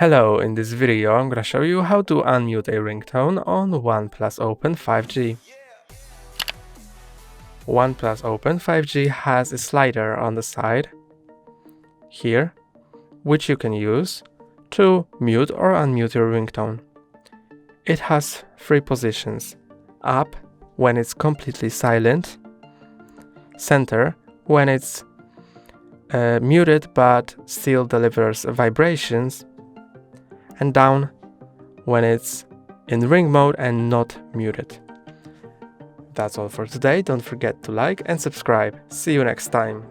Hello, in this video I'm gonna show you how to unmute a ringtone on OnePlus Open 5G. OnePlus Open 5G has a slider on the side here, which you can use to mute or unmute your ringtone. It has three positions: up when it's completely silent, center when it's muted but still delivers vibrations, and down when it's in ring mode and not muted. That's all for today. Don't forget to like and subscribe. See you next time.